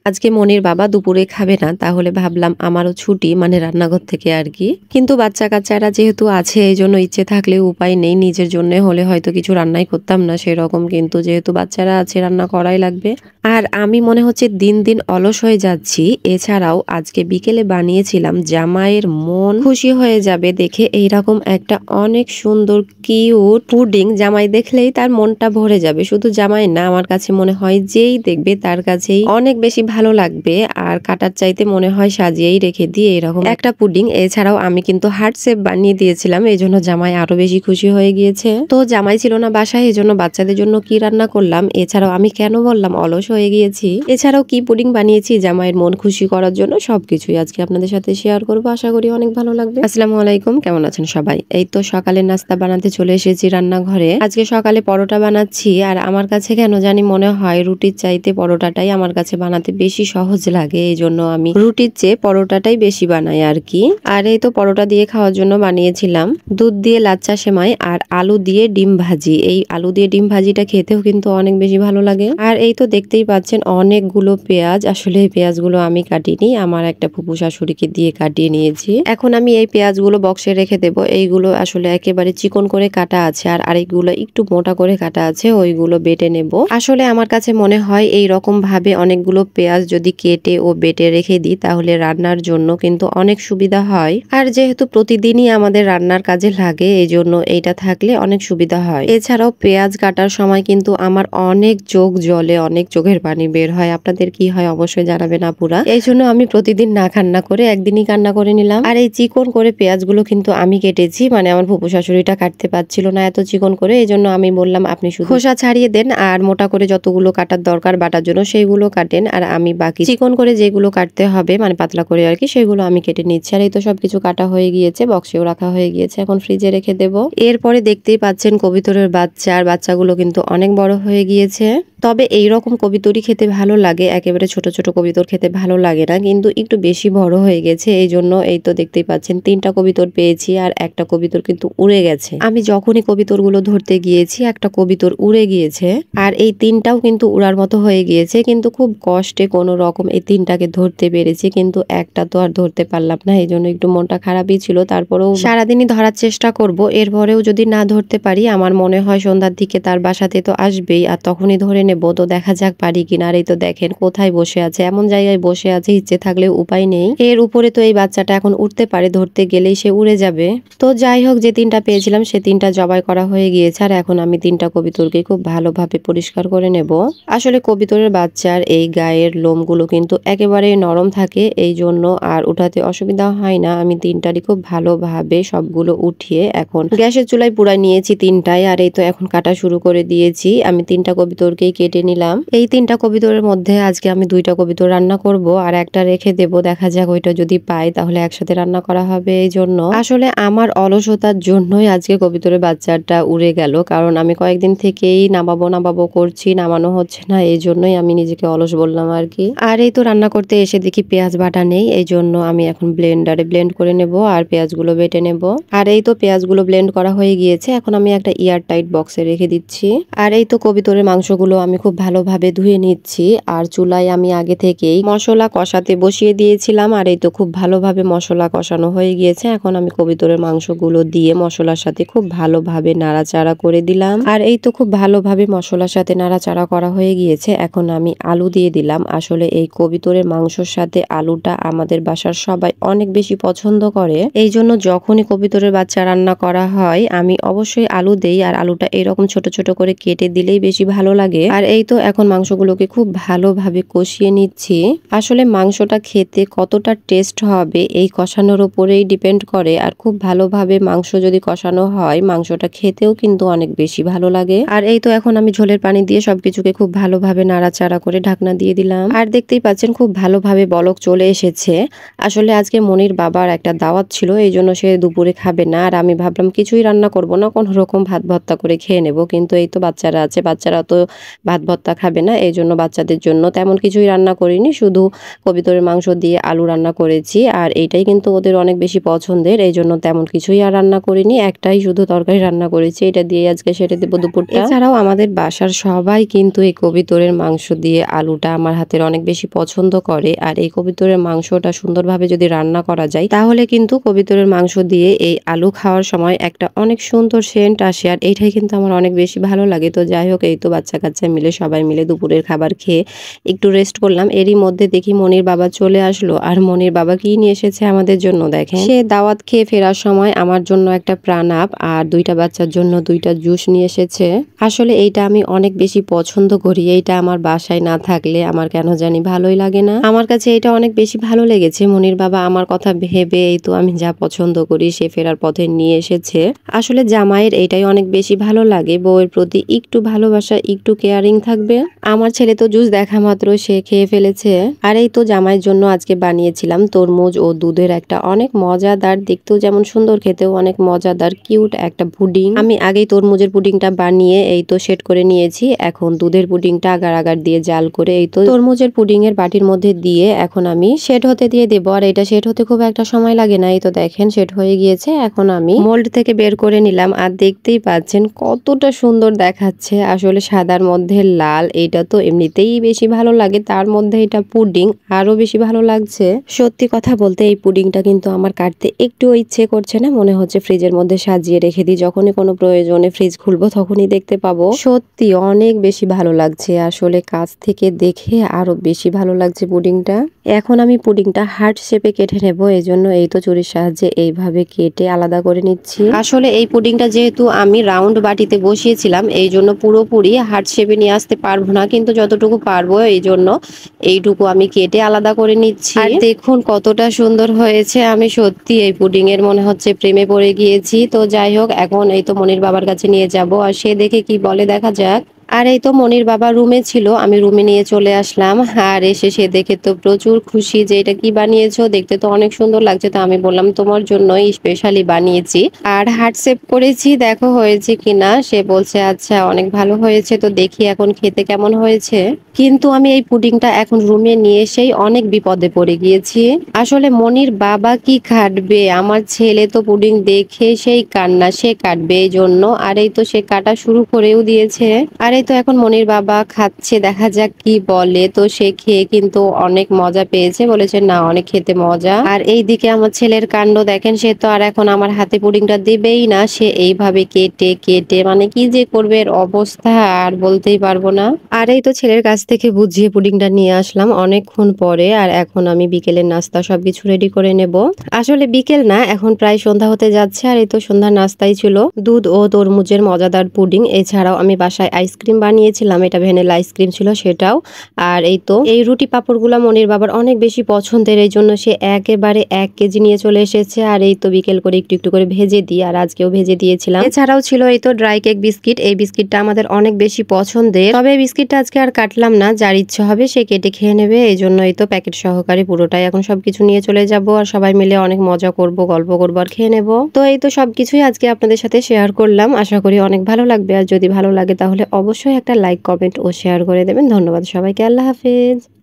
আজকে মনির বাবা দুপুরে খাবে না, তাহলে ভাবলাম আমারও ছুটি, মানে রান্নাঘর থেকে আর কি। কিন্তু বাচ্চা কাচ্চারা যেহেতু আছে এই জন্য ইচ্ছে থাকলে উপায় নেই, নিজের জন্য হলে হয়তো কিছু রান্নাই করতাম না সেরকম, কিন্তু যেহেতু বাচ্চারা আছে রান্না করাই লাগবে। আর আমি মনে হচ্ছে দিন দিন অলস হয়ে যাচ্ছি। এছাড়াও আজকে বিকেলে বানিয়েছিলাম জামাইয়ের মন খুশি হয়ে যাবে দেখে এইরকম একটা অনেক সুন্দর কিউট পুডিং। জামাই দেখলেই তার মনটা ভরে যাবে, শুধু জামাই না, আমার কাছে মনে হয় যেই দেখবে তার কাছেই অনেক বেশি ভালো লাগবে। আর কাটার চাইতে মনে হয় সাজিয়েই রেখে দিয়ে এরকম একটা পুডিং। এছাড়াও আমি কিন্তু হার্ট শেপ বানিয়ে দিয়েছিলাম, এই জন্য জামাই আরো বেশি খুশি হয়ে গিয়েছে। তো জামাই ছিল না বাসায়, এই জন্য বাচ্চাদের জন্য কি রান্না করলাম। এছাড়াও আমি কেন বললাম অলস হয়ে গিয়েছি, এছাড়াও কি পুডিং বানিয়েছি জামাইয়ের মন খুশি করার জন্য, সবকিছুই আজকে আপনাদের সাথে শেয়ার করবো। আশা করি অনেক ভালো লাগবে। আসসালামু আলাইকুম, কেমন আছেন সবাই? এই তো সকালের নাস্তা বানাতে চলে এসেছি রান্নাঘরে। আজকে সকালে পরোটা বানাচ্ছি, আর আমার কাছে কেন জানি মনে হয় রুটির চাইতে পরোটাটাই আমার কাছে বানাতে বেশি সহজ লাগে, এই জন্য আমি রুটির চেয়ে পরোটাটাই বেশি বানাই আর কি। আর এই তো পরোটা দিয়ে খাওয়ার জন্য বানিয়েছিলাম দুধ দিয়ে লাচ্চা সেমাই আর আলু দিয়ে ডিম ভাজি। এই আলু দিয়ে ডিম ভাজিটা খেতেও কিন্তু অনেক বেশি ভালো লাগে। আর এই তো দেখতেই পাচ্ছেন অনেকগুলো পেঁয়াজ, আসলে এই পেঁয়াজগুলো আমি কাটিনি, আমার একটা ফুপু শাশুড়িকে দিয়ে কাটিয়ে নিয়েছি। এখন আমি এই পেঁয়াজগুলো বক্সে রেখে দেব। এইগুলো আসলে একেবারে চিকন করে কাটা আছে, আর আরেকগুলো একটু মোটা করে কাটা আছে, ওইগুলো বেটে নেব। আসলে আমার কাছে মনে হয় এই রকম ভাবে অনেকগুলো পেঁয়াজ যদি কেটে ও বেটে রেখে দিই তাহলে রান্নার জন্য কিন্তু অনেক সুবিধা হয়। আর যেহেতু প্রতিদিনই আমাদের রান্নার কাজে লাগে, এই জন্য এইটা থাকলে অনেক সুবিধা হয়। এছাড়াও পেঁয়াজ কাটার সময় কিন্তু আমার অনেক চোখ জ্বলে, অনেক চোখের পানি বের হয়। আপনাদের কি হয় অবশ্যই জানাবেন আপুরা। এই জন্য আমি প্রতিদিন না কান্না করে একদিনই কান্না করে নিলাম। আর এই চিকন করে পেঁয়াজগুলো কিন্তু আমি কেটেছি, মানে আমার ফুপু শাশুড়িটা কাটতে পারছিল না এত চিকন করে, এই জন্য আমি বললাম আপনি শুধু খোসা ছাড়িয়ে দেন আর মোটা করে যতগুলো কাটার দরকার বাটার জন্য সেইগুলো কাটেন, আর আমি বাকি চিকন করে যেগুলো কাটতে হবে মানে পাতলা করে আর কি সেগুলো আমি কেটে নিচ্ছি। আর এই তো সবকিছু কাটা হয়ে গিয়েছে, বক্সেও রাখা হয়ে গিয়েছে, এখন ফ্রিজে রেখে দেব। এরপরে দেখতেই পাচ্ছেন কবিতরের বাচ্চা, আর বাচ্চাগুলো কিন্তু অনেক বড় হয়ে গিয়েছে। তবে এই রকম কবিতরই খেতে ভালো লাগে, একেবারে ছোট ছোট কবিতর খেতে ভালো লাগে না, কিন্তু একটু বেশি বড় হয়ে গেছে এই জন্য। এই তো দেখতেই পাচ্ছেন 3টা কবিতর পেয়েছি, আর একটা কবিতর কিন্তু উড়ে গেছে। আমি যখনই কবিতরগুলো ধরতে গিয়েছি একটা কবিতর উড়ে গিয়েছে, আর এই 3টাও কিন্তু উড়ার মতো হয়ে গিয়েছে, কিন্তু খুব কষ্টে কোনো রকম এই 3টাকে ধরতে পেরেছি, কিন্তু একটা তো আর ধরতে পারলাম না, এই জন্য একটু মনটা খারাপই ছিল। তারপরেও সারাদিনই ধরার চেষ্টা করব, এরপরেও যদি না ধরতে পারি আমার মনে হয় সন্ধ্যার দিকে তার বাসাতে তো আসবেই, আর তখনই ধরে নেব। তো দেখা যাক পারি কিনা। আর এই তো দেখেন কোথায় বসে আছে, এমন জায়গায় বসে আছে ইচ্ছে থাকলে উপায় নেই। এর উপরে তো এই বাচ্চাটা এখন উঠতে পারে, ধরতে গেলেই সে উড়ে যাবে। তো যাই হোক, যে 3টা পেয়েছিলাম সে 3টা জবাই করা হয়ে গিয়েছে, আর এখন আমি 3টা কবিতরকে খুব ভালোভাবে পরিষ্কার করে নেব। আসলে কবিতরের বাচ্চার এই গায়ের লোমগুলো কিন্তু একেবারেই নরম থাকে, এই জন্য আর উঠাতে অসুবিধা হয় না। আমি 3টারই খুব ভালোভাবে সবগুলো উঠিয়ে এখন গ্যাসের চুলায় পুরাই নিয়েছি 3টায়। আর এই তো এখন কাটা শুরু করে দিয়েছি। আমি 3টা কবিতরকেই কেটে নিলাম। এই 3টা কবিতরের মধ্যে আজকে আমি 2টা কবিতর রান্না করব, আর একটা রেখে দেব, দেখা যাক ওইটা যদি পাই তাহলে একসাথে রান্না করা হবে। এই জন্য আসলে আমার অলসতার জন্যই আজকে কবিতরের বাচ্চাটা উড়ে গেল, কারণ আমি কয়েকদিন থেকেই নামাবো নামাবো করছি, নামানো হচ্ছে না, এই জন্যই আমি নিজেকে অলস বললাম আর কি। আর এই তো রান্না করতে এসে দেখি পেঁয়াজ বাটা নেই, এই জন্য আমি এখন ব্লেন্ডারে ব্লেন্ড করে নেব আর পেঁয়াজগুলো বেটে নেব। আর এই তো পেঁয়াজগুলো ব্লেন্ড করা হয়ে গিয়েছে, এখন আমি একটা এয়ার টাইট বক্সে রেখে দিচ্ছি। আর এই তো কবিতরের মাংসগুলো আমি খুব ভালোভাবে ধুয়ে নিচ্ছি, আর চুলায় আমি আগে থেকেই মশলা কষাতে বসিয়ে দিয়েছিলাম। আর এই তো খুব ভালোভাবে মশলা কষানো হয়ে গিয়েছে, এখন আমি কবিতরের মাংসগুলো দিয়ে মশলার সাথে খুব ভালোভাবে নাড়াচাড়া করে দিলাম। আর এই তো খুব ভালোভাবে মশলার সাথে নাড়াচাড়া করা হয়ে গিয়েছে, এখন আমি আলু দিয়ে দিলাম। আসলে এই কবিতরের মাংসর সাথে আলুটা আমাদের বাসার সবাই অনেক বেশি পছন্দ করে, এই জন্য যখনই কবিতরের বাচ্চা রান্না করা হয় আমি অবশ্যই আলু দেই, আর আলুটা এরকম ছোট ছোট করে কেটে দিলেই বেশি ভালো লাগে। আর এই তো এখন মাংসগুলোকে খুব ভালোভাবে কষিয়ে নিচ্ছি। আসলে মাংসটা খেতে কতটা টেস্ট হবে এই কষানোর উপরেই ডিপেন্ড করে, আর খুব ভালোভাবে মাংস যদি কষানো হয় মাংসটা খেতেও কিন্তু অনেক বেশি ভালো লাগে। আর এই তো এখন আমি ঝোলের পানি দিয়ে সবকিছুকে খুব ভালোভাবে নাড়াচাড়া করে ঢাকনা দিয়ে দিলাম। আর দেখতেই পাচ্ছেন খুব ভালোভাবে বলক চলে এসেছে। আসলে আজকে মনির বাবার একটা দাওয়াত ছিল, এই জন্য সে দুপুরে খাবে না, আর আমি ভাবলাম কিছুই রান্না করব না, কোনো রকম ভাত ভর্তা করে খেয়ে নেব, কিন্তু এই তো বাচ্চারা আছে, বাচ্চারা তো ভাত ভর্তা খাবে না, এই জন্য বাচ্চাদের জন্য তেমন কিছুই রান্না করিনি, শুধু কবিতরের মাংস দিয়ে আলু রান্না করেছি। আর এইটাই কিন্তু ওদের অনেক বেশি পছন্দের, এই জন্য তেমন কিছুই আর রান্না করিনি, একটাই শুধু তরকারি রান্না করেছি, এটা দিয়ে আজকে সেরে দেবো দুপুরটা। এছাড়াও আমাদের বাসার সবাই কিন্তু এই কবিতরের মাংস দিয়ে আলুটা আমার হাত হাতের অনেক বেশি পছন্দ করে। আর এই কবুতরের মাংসটা সুন্দরভাবে যদি রান্না করা যায় তাহলে কিন্তু কবুতরের মাংস দিয়ে এই আলু খাওয়ার সময় একটা অনেক সুন্দর সেন্ট আসে। আর এইটাই কিন্তু আমার অনেক বেশি ভালো লাগে। তো যাই হোক, এই তো বাচ্চা কাচ্চা মিলে সবাই মিলে দুপুরের খাবার খেয়ে একটু রেস্ট করলাম। এরই মধ্যে দেখি মনির বাবা চলে আসলো। আর মনির বাবা কি নিয়ে এসেছে আমাদের জন্য দেখেন। সে দাওয়াত খেয়ে ফেরার সময় আমার জন্য একটা প্রাণাপ আর দুইটা বাচ্চার জন্য দুইটা জুস নিয়ে এসেছে। আসলে এইটা আমি অনেক বেশি পছন্দ করি। এইটা আমার বাসায় না থাকলে আমার কেন জানি ভালোই লাগে না। আমার কাছে এটা অনেক বেশি ভালো লেগেছে। মনির বাবা আমার কথা ভেবে এই তো আমি যা পছন্দ করি সে ফেরার পথে নিয়ে এসেছে। আসলে জামাইয়ের এইটাই অনেক বেশি ভালো লাগে, বউয়ের প্রতি একটু ভালোবাসা, একটু কেয়ারিং থাকবে। আমার ছেলে তো জুস দেখা মাত্র সে খেয়ে ফেলেছে। আর এই তো জামাইয়ের জন্য আজকে বানিয়েছিলাম তরমুজ ও দুধের একটা অনেক মজাদার, দেখতেও যেমন সুন্দর খেতেও অনেক মজাদার কিউট একটা পুডিং। আমি আগেই তরমুজের পুডিংটা বানিয়ে এই তো সেট করে নিয়েছি। এখন দুধের পুডিংটা আগার আগার দিয়ে জাল করে এই তো তরমুজের পুডিং এর বাটির মধ্যে দিয়ে এখন আমি সেট হতে দিয়ে দেবো। আর এটা সেট হতে খুব একটা সময় লাগে না। এই তো দেখেন সেট হয়ে গিয়েছে। এখন আমি মোল্ড থেকে বের করে নিলাম। আর দেখতেই পাচ্ছেন কতটা সুন্দর দেখাচ্ছে। আসলে সাদার মধ্যে লাল, এটা তো এমনিতেই বেশি ভালো লাগে, তার মধ্যে এটা পুডিং আরো বেশি ভালো লাগছে। সত্যি কথা বলতে এই পুডিংটা কিন্তু আমার কাটতে একটুও ইচ্ছে করছে না। মনে হচ্ছে ফ্রিজের মধ্যে সাজিয়ে রেখে দিই, যখনই কোনো প্রয়োজনে ফ্রিজ খুলবো তখনই দেখতে পাবো। সত্যি অনেক বেশি ভালো লাগছে। আসলে কাছ থেকে দেখে আরো বেশি ভালো লাগছে পুডিংটা। এখন আমি পুডিংটা হার্ট শেপে কেটে নেবো। এই জন্য এই তো ছুরির সাহায্যে এইভাবে কেটে আলাদা করে নিচ্ছি। আসলে এই পুডিংটা যেহেতু আমি রাউন্ড বাটিতে বসিয়েছিলাম এই জন্য পুরোপুরি হার্ট শেপে নিয়ে আসতে পারবো না, কিন্তু যতটুকু পারবো এই জন্য এইটুকু আমি কেটে আলাদা করে নিচ্ছি। আর দেখুন কতটা সুন্দর হয়েছে। আমি সত্যি এই পুডিং এর মনে হচ্ছে প্রেমে পড়ে গিয়েছি। তো যাই হোক, এখন এই তো মনির বাবার কাছে নিয়ে যাব আর সে দেখে কি বলে দেখা যাক। আর এই তো মনির বাবা রুমে ছিল, আমি রুমে নিয়ে চলে আসলাম। আর এসে সে দেখে তো প্রচুর খুশি যে এটা কি বানিয়েছো, দেখতে তো অনেক সুন্দর লাগছে। তো আমি বললাম তোমার জন্যই স্পেশালি বানিয়েছি আর হার্ট শেপ করেছি, দেখো হয়েছে কিনা। সে বলছে আচ্ছা অনেক ভালো হয়েছে, তো দেখি এখন খেতে কেমন হয়েছে। কিন্তু আমি এই পুডিংটা এখন রুমে নিয়ে এসেই অনেক বিপদে পড়ে গিয়েছি। আসলে মনির বাবা কি কাটবে, আমার ছেলে তো পুডিং দেখে সেই কান্না, সে কাটবে এই জন্য। আর এই তো সে কাটা শুরু করেও দিয়েছে। আর এই তো এখন মনির বাবা খাচ্ছে, দেখা যাক কি বলে। তো সে খেয়ে কিন্তু অনেক মজা পেয়েছে, বলেছে না অনেক খেতে মজা। আর এই দিকে আমার ছেলের কাণ্ড দেখেন, সে তো আর এখন আমার হাতে পুডিংটা দিবেই না, সে এইভাবে কেটে কেটে মানে কি যে করবে এর অবস্থা আর বলতেই পারবো না। আর এই তো ছেলের কাছ থেকে বুঝিয়ে পুডিংটা নিয়ে আসলাম অনেকক্ষণ পরে। আর এখন আমি বিকেলের নাস্তা সবকিছু রেডি করে নেব। আসলে বিকেল না, এখন প্রায় সন্ধ্যা হতে যাচ্ছে। আর এই তো সন্ধ্যার নাস্তাই ছিল দুধ ও তরমুজের মজাদার পুডিং। এছাড়াও আমি বাসায় আইসক্রিম বানিয়েছিলাম, এটা ভ্যানিলা আইসক্রিম ছিল সেটাও। আর এই তো এই রুটি পাপড়গুলা মনির বাবার অনেক বেশি পছন্দের, এই জন্য সে একেবারে 1 কেজি নিয়ে চলে এসেছে। আর এই তো বিকেল করে একটু একটু করে ভেজে দিই, আর আজকেও ভেজে দিয়েছিলাম। এছাড়াও ছিল এই তো ড্রাই কেক বিস্কিট। এই বিস্কিটটা আমাদের অনেক বেশি পছন্দের, তবে এই বিস্কিটটা আজকে আর কাটলাম না, যার ইচ্ছে হবে সে কেটে খেয়ে নেবে। এই জন্য এই তো প্যাকেট সহকারে পুরোটাই এখন সবকিছু নিয়ে চলে যাব। আর সবাই মিলে অনেক মজা করব, গল্প করবো আর খেয়ে নেব। তো এই তো সবকিছুই আজকে আপনাদের সাথে শেয়ার করলাম, আশা করি অনেক ভালো লাগবে। আর যদি ভালো লাগে তাহলে অবশ্যই একটা লাইক, কমেন্ট ও শেয়ার করে দেবেন। ধন্যবাদ সবাইকে, আল্লাহ হাফেজ।